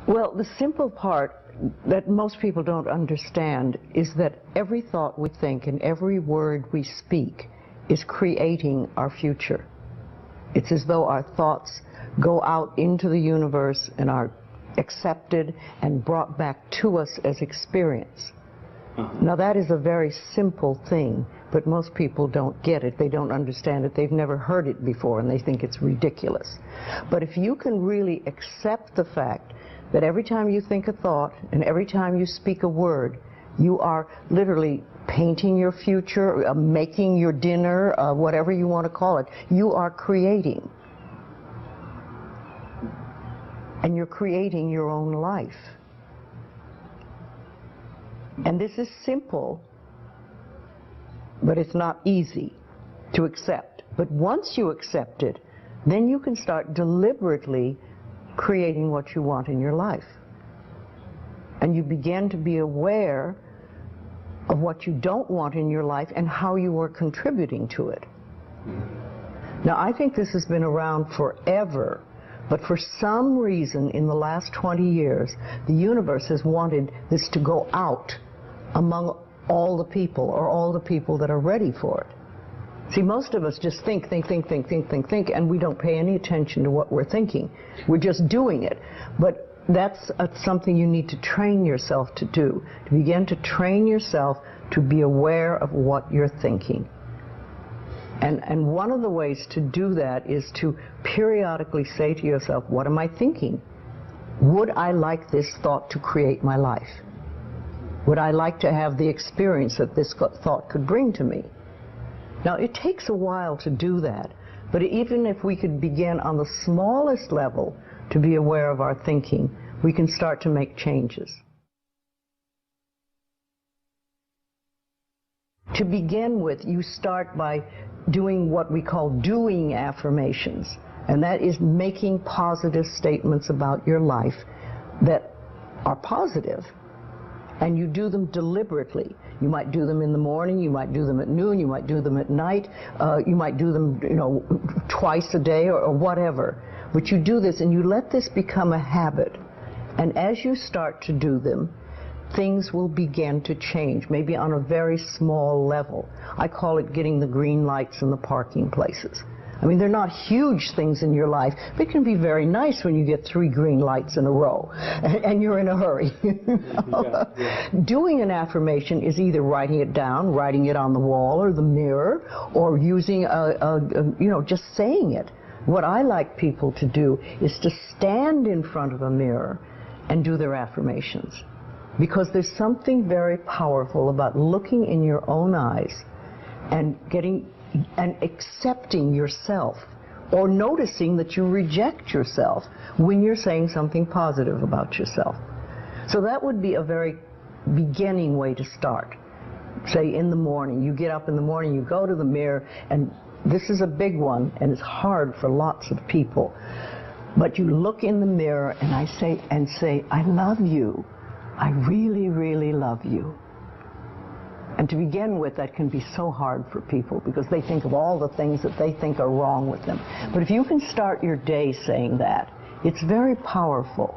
Well, the simple part that most people don't understand is that every thought we think and every word we speak is creating our future. It's as though our thoughts go out into the universe and are accepted and brought back to us as experience. Now that is a very simple thing, but most people don't get it. They don't understand it. They've never heard it before and they think it's ridiculous. But if you can really accept the fact that every time you think a thought and every time you speak a word, you are literally painting your future, making your dinner, whatever you want to call it, you are creating. And you're creating your own life. And this is simple, but it's not easy to accept. But once you accept it, then you can start deliberately creating what you want in your life. And you begin to be aware of what you don't want in your life and how you are contributing to it. Now, I think this has been around forever, but for some reason in the last 20 years, the universe has wanted this to go out among all the people, or all the people that are ready for it. See, most of us just think, and we don't pay any attention to what we're thinking. We're just doing it. But that's something you need to train yourself to do, to begin to train yourself to be aware of what you're thinking. And one of the ways to do that is to periodically say to yourself, what am I thinking? Would I like this thought to create my life? Would I like to have the experience that this thought could bring to me? Now, it takes a while to do that, but even if we could begin on the smallest level to be aware of our thinking, we can start to make changes. To begin with, you start by doing what we call doing affirmations, and that is making positive statements about your life that are positive, and you do them deliberately. You might do them in the morning, you might do them at noon, you might do them at night, you might do them, twice a day or whatever. But you do this and you let this become a habit. And as you start to do them, things will begin to change, maybe on a very small level. I call it getting the green lights in the parking places. I mean, they're not huge things in your life, but it can be very nice when you get 3 green lights in a row and you're in a hurry. Doing an affirmation is either writing it down, writing it on the wall or the mirror, or using just saying it. What I like people to do is to stand in front of a mirror and do their affirmations. Because there's something very powerful about looking in your own eyes and accepting yourself, or noticing that you reject yourself when you're saying something positive about yourself. So that would be a very beginning way to start. Say in the morning, you get up in the morning, you go to the mirror, and this is a big one, and it's hard for lots of people. But you look in the mirror and say, I love you. I really, really love you. And to begin with, that can be so hard for people because they think of all the things that they think are wrong with them. But if you can start your day saying that, it's very powerful.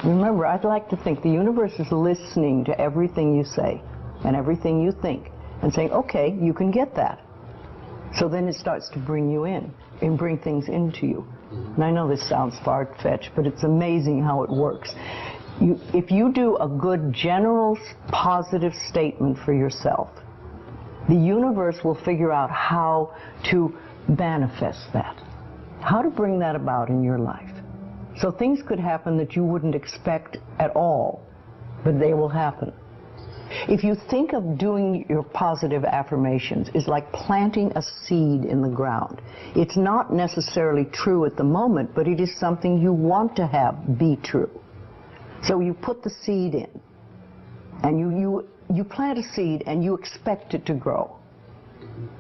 Remember, I'd like to think the universe is listening to everything you say and everything you think and saying, okay, you can get that. So then it starts to bring you in and bring things into you. And I know this sounds far-fetched, but it's amazing how it works. If you do a good general positive statement for yourself, the universe will figure out how to manifest that, how to bring that about in your life. So things could happen that you wouldn't expect at all, but they will happen. If you think of doing your positive affirmations is like planting a seed in the ground. It's not necessarily true at the moment, but it is something you want to have be true. So you put the seed in, and you plant a seed and you expect it to grow.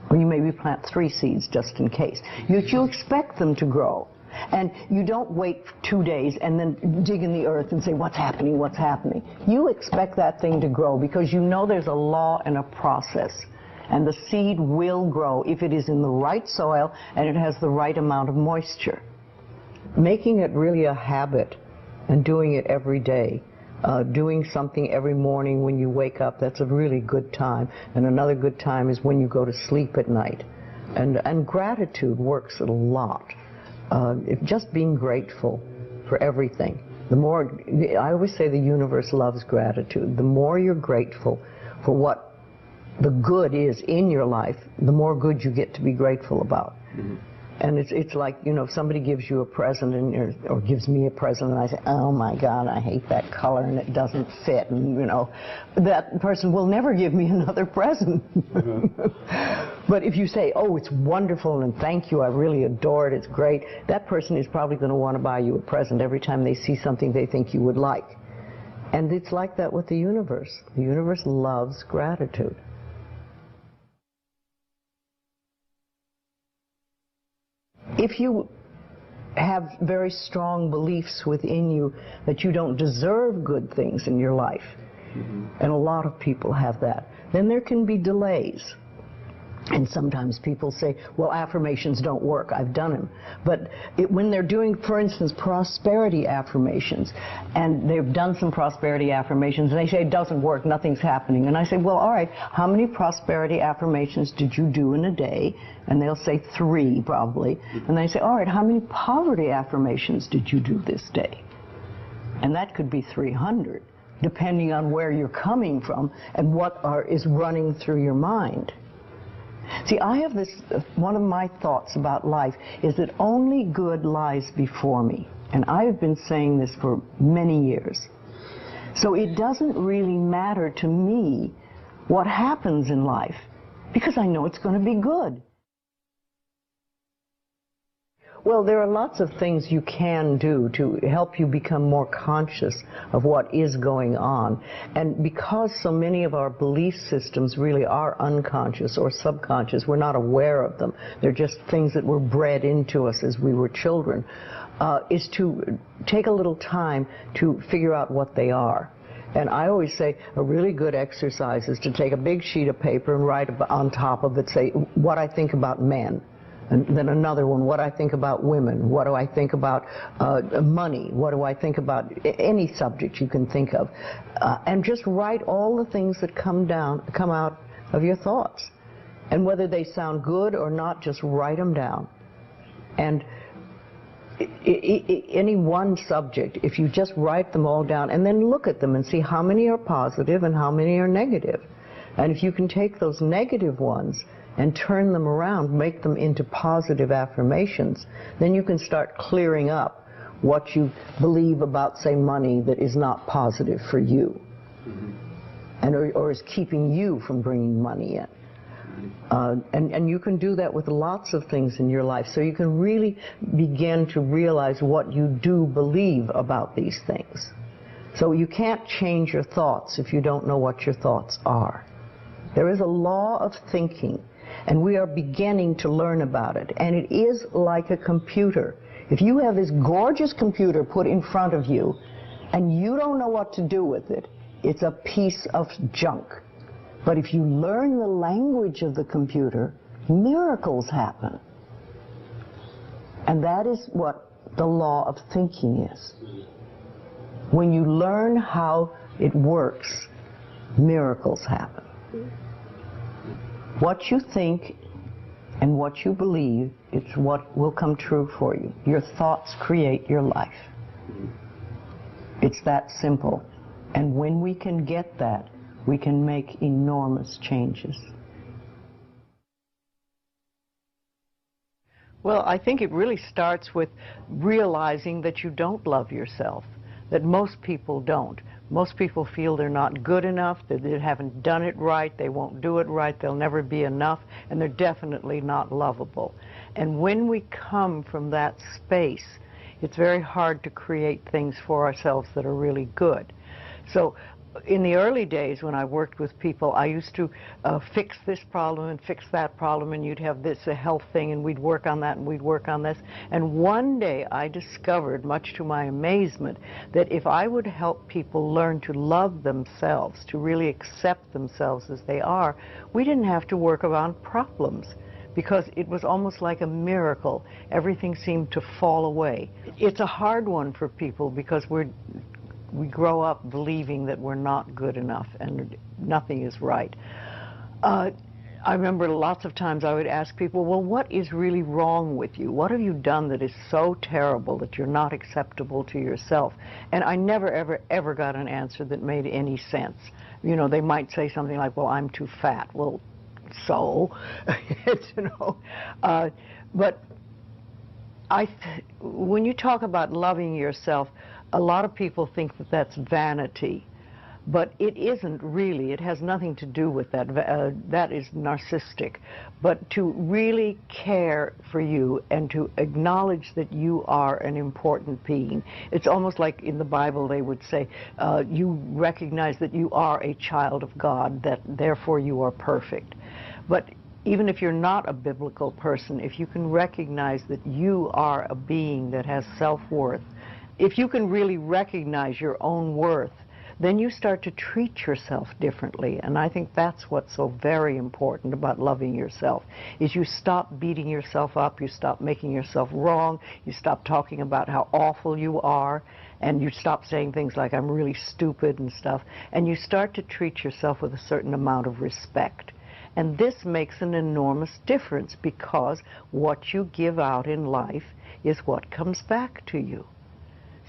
Or you maybe plant 3 seeds just in case. You expect them to grow. And you don't wait 2 days and then dig in the earth and say, what's happening, what's happening? You expect that thing to grow because you know there's a law and a process. And the seed will grow if it is in the right soil and it has the right amount of moisture. Making it really a habit and doing it every day. Doing something every morning when you wake up, that's a really good time. And another good time is when you go to sleep at night. And gratitude works a lot. Just being grateful for everything. The more, I always say the universe loves gratitude. The more you're grateful for what the good is in your life, the more good you get to be grateful about. Mm-hmm. And it's like, you know, if somebody gives you a present or gives me a present and I say, oh my God, I hate that color and it doesn't fit, and you know, that person will never give me another present. Mm-hmm. But if you say, oh, it's wonderful and thank you, I really adore it, it's great, that person is probably going to want to buy you a present every time they see something they think you would like. And it's like that with the universe. The universe loves gratitude. If you have very strong beliefs within you that you don't deserve good things in your life, mm-hmm. and a lot of people have that, then there can be delays. And sometimes people say, well, affirmations don't work. I've done them. But when they're doing, for instance, prosperity affirmations, and they've done some prosperity affirmations, and they say it doesn't work, nothing's happening. And I say, well, all right, how many prosperity affirmations did you do in a day? And they'll say 3, probably. And they say, all right, how many poverty affirmations did you do this day? And that could be 300, depending on where you're coming from and what is running through your mind. See, I have this, one of my thoughts about life is that only good lies before me. And I have been saying this for many years. So it doesn't really matter to me what happens in life, because I know it's going to be good. Well, there are lots of things you can do to help you become more conscious of what is going on. And because so many of our belief systems really are unconscious or subconscious, we're not aware of them. They're just things that were bred into us as we were children, is to take a little time to figure out what they are. And I always say a really good exercise is to take a big sheet of paper and write on top of it, say, what I think about men. And then another one, what I think about women, what do I think about money, what do I think about any subject you can think of. And just write all the things that come out of your thoughts. And whether they sound good or not, just write them down. And any one subject, if you just write them all down and then look at them and see how many are positive and how many are negative. And if you can take those negative ones and turn them around, make them into positive affirmations, then you can start clearing up what you believe about, say, money that is not positive for you, mm-hmm. and or is keeping you from bringing money in. And you can do that with lots of things in your life, so you can really begin to realize what you do believe about these things. So you can't change your thoughts if you don't know what your thoughts are. There is a law of thinking, and we are beginning to learn about it. And it is like a computer. If you have this gorgeous computer put in front of you, and you don't know what to do with it, it's a piece of junk. But if you learn the language of the computer, miracles happen. And that is what the law of thinking is. When you learn how it works, miracles happen. What you think and what you believe, it's what will come true for you. Your thoughts create your life. It's that simple. And when we can get that, we can make enormous changes. Well, I think it really starts with realizing that you don't love yourself, that most people don't. Most people feel they're not good enough, that they haven't done it right, they won't do it right, they'll never be enough, and they're definitely not lovable. And when we come from that space, it's very hard to create things for ourselves that are really good. So in the early days when I worked with people, I used to fix this problem and fix that problem, and you'd have this a health thing, and we'd work on that and we'd work on this. And one day I discovered, much to my amazement, that if I would help people learn to love themselves, to really accept themselves as they are, we didn't have to work around problems, because it was almost like a miracle. Everything seemed to fall away. It's a hard one for people because we grow up believing that we're not good enough and nothing is right. I remember lots of times I would ask people, well, what is really wrong with you? What have you done that is so terrible that you're not acceptable to yourself? And I never, ever, ever got an answer that made any sense. You know, they might say something like, well, I'm too fat. Well, so, you know. But when you talk about loving yourself, a lot of people think that that's vanity. But it isn't really. It has nothing to do with that. That is narcissistic. But to really care for you and to acknowledge that you are an important being. It's almost like in the Bible they would say, you recognize that you are a child of God, that therefore you are perfect. But even if you're not a biblical person, if you can recognize that you are a being that has self-worth, if you can really recognize your own worth, then you start to treat yourself differently. And I think that's what's so very important about loving yourself, is you stop beating yourself up, you stop making yourself wrong, you stop talking about how awful you are, and you stop saying things like, I'm really stupid and stuff, and you start to treat yourself with a certain amount of respect. And this makes an enormous difference, because what you give out in life is what comes back to you.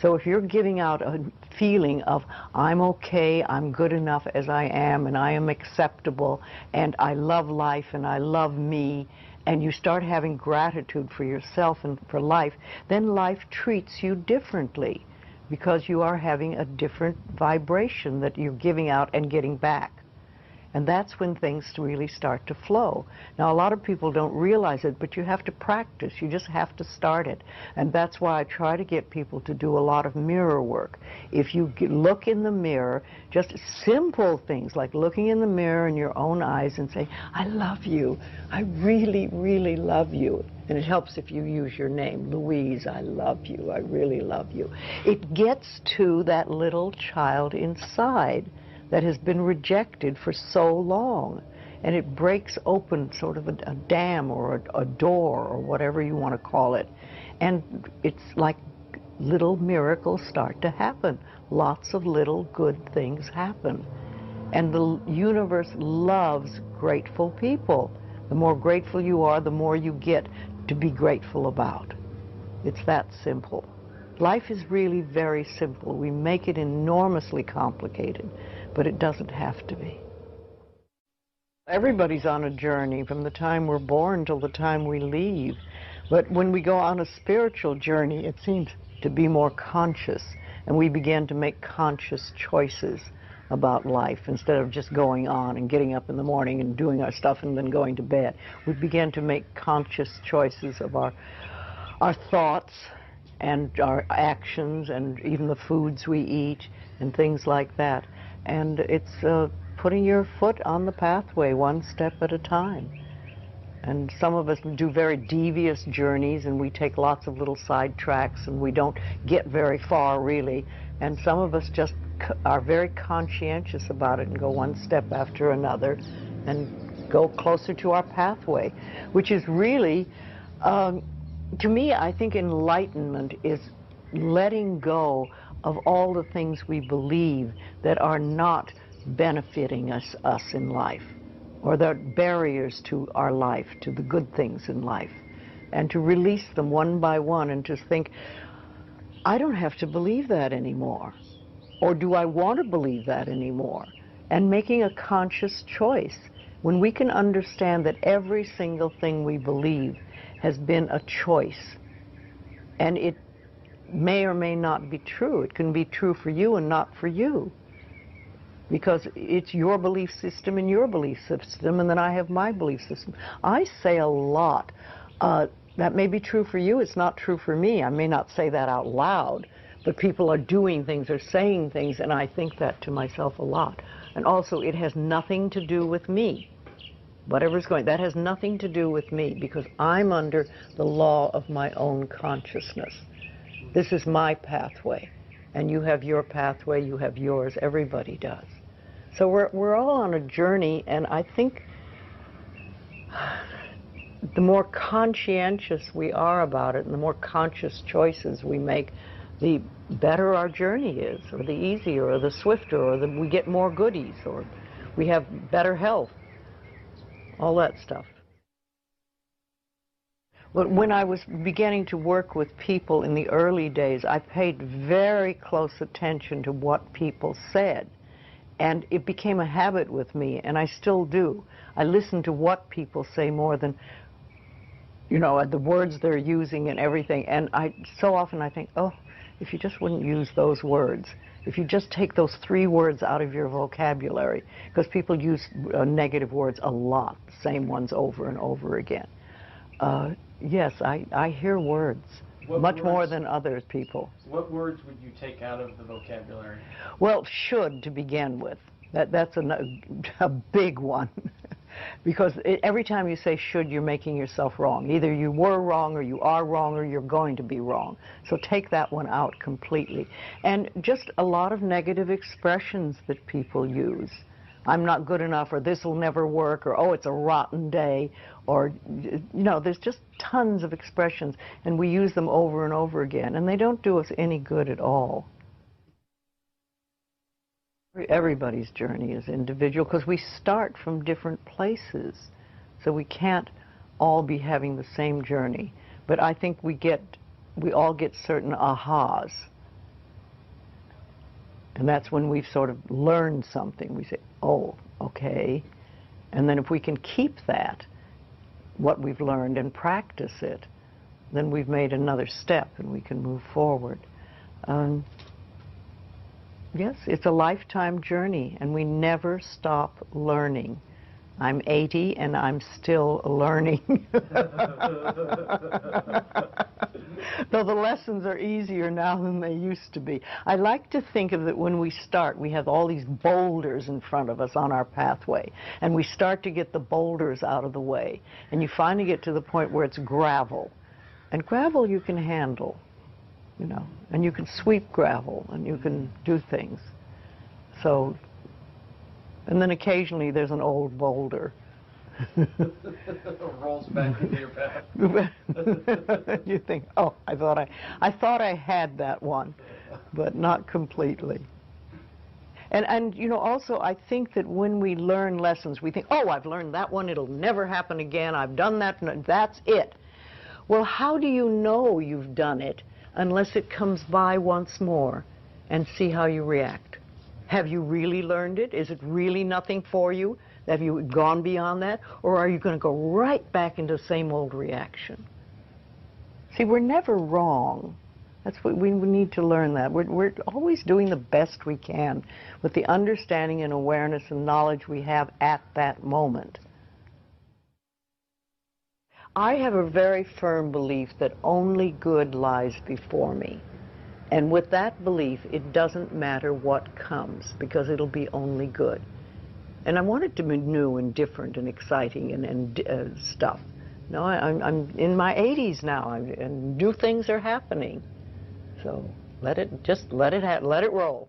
So if you're giving out a feeling of, I'm okay, I'm good enough as I am, and I am acceptable, and I love life, and I love me, and you start having gratitude for yourself and for life, then life treats you differently, because you are having a different vibration that you're giving out and getting back. And that's when things really start to flow. Now, a lot of people don't realize it, but you have to practice. You just have to start it. And that's why I try to get people to do a lot of mirror work. If you look in the mirror, just simple things like looking in the mirror in your own eyes and say, I love you. I really, really love you. And it helps if you use your name, Louise, I love you. I really love you. It gets to that little child inside that has been rejected for so long, and it breaks open sort of a dam or a door or whatever you want to call it, and it's like little miracles start to happen. Lots of little good things happen, and the universe loves grateful people. The more grateful you are, the more you get to be grateful about. It's that simple. Life is really very simple. We make it enormously complicated, but it doesn't have to be. Everybody's on a journey from the time we're born till the time we leave. But when we go on a spiritual journey, it seems to be more conscious, and we begin to make conscious choices about life instead of just going on and getting up in the morning and doing our stuff and then going to bed. We begin to make conscious choices of our thoughts and our actions and even the foods we eat and things like that. And it's putting your foot on the pathway one step at a time. And some of us do very devious journeys, and we take lots of little side tracks, and we don't get very far really. And some of us just are very conscientious about it and go one step after another and go closer to our pathway, which is really, to me, I think enlightenment is letting go of all the things we believe that are not benefiting us in life, or that are barriers to our life, to the good things in life, and to release them one by one and to think, I don't have to believe that anymore, or do I want to believe that anymore? And making a conscious choice. When we can understand that every single thing we believe has been a choice, and it may or may not be true. It can be true for you and not for you, because it's your belief system and your belief system, and then I have my belief system. I say a lot, that may be true for you, it's not true for me. I may not say that out loud, but people are doing things or saying things, and I think that to myself a lot. And also, it has nothing to do with me. Whatever's going, that has nothing to do with me, because I'm under the law of my own consciousness. This is my pathway, and you have your pathway, you have yours, everybody does. So we're all on a journey, and I think the more conscientious we are about it and the more conscious choices we make, the better our journey is, or the easier, or the swifter, or we get more goodies, or we have better health, all that stuff. But when I was beginning to work with people in the early days, I paid very close attention to what people said. And it became a habit with me, and I still do. I listen to what people say more than, you know, the words they're using and everything. And so often I think, oh, if you just wouldn't use those words, if you just take those 3 words out of your vocabulary, because people use negative words a lot, the same ones over and over again. Yes, I hear words, much more than other people. What words would you take out of the vocabulary? Well, should to begin with. That's a big one. Because every time you say should, you're making yourself wrong. Either you were wrong, or you are wrong, or you're going to be wrong. So take that one out completely. And just a lot of negative expressions that people use. I'm not good enough, or this will never work, or oh, it's a rotten day, or, you know, there's just tons of expressions, and we use them over and over again, and they don't do us any good at all. Everybody's journey is individual because we start from different places, so we can't all be having the same journey. But I think we all get certain ahas. And that's when we've sort of learned something. We say, oh, okay. And then if we can keep that, what we've learned, and practice it, then we've made another step and we can move forward. Yes, it's a lifetime journey, and we never stop learning. I'm 80 and I'm still learning. Though the lessons are easier now than they used to be. I like to think of it when we start, we have all these boulders in front of us on our pathway, and we start to get the boulders out of the way, and you finally get to the point where it's gravel. And gravel you can handle, you know, and you can sweep gravel, and you can do things. So, and then occasionally there's an old boulder. Rolls back into your path. You think, oh, I thought I had that one, but not completely. And you know, also I think that when we learn lessons, we think, oh, I've learned that one, it'll never happen again, I've done that, and that's it. Well, how do you know you've done it unless it comes by once more and see how you react? Have you really learned it? Is it really nothing for you? Have you gone beyond that? Or are you going to go right back into the same old reaction? See, we're never wrong. That's what we need to learn, that. We're always doing the best we can with the understanding and awareness and knowledge we have at that moment. I have a very firm belief that only good lies before me. And with that belief, it doesn't matter what comes, because it'll be only good. And I want it to be new and different and exciting and stuff. No, I'm in my 80s now, and new things are happening. So let it roll.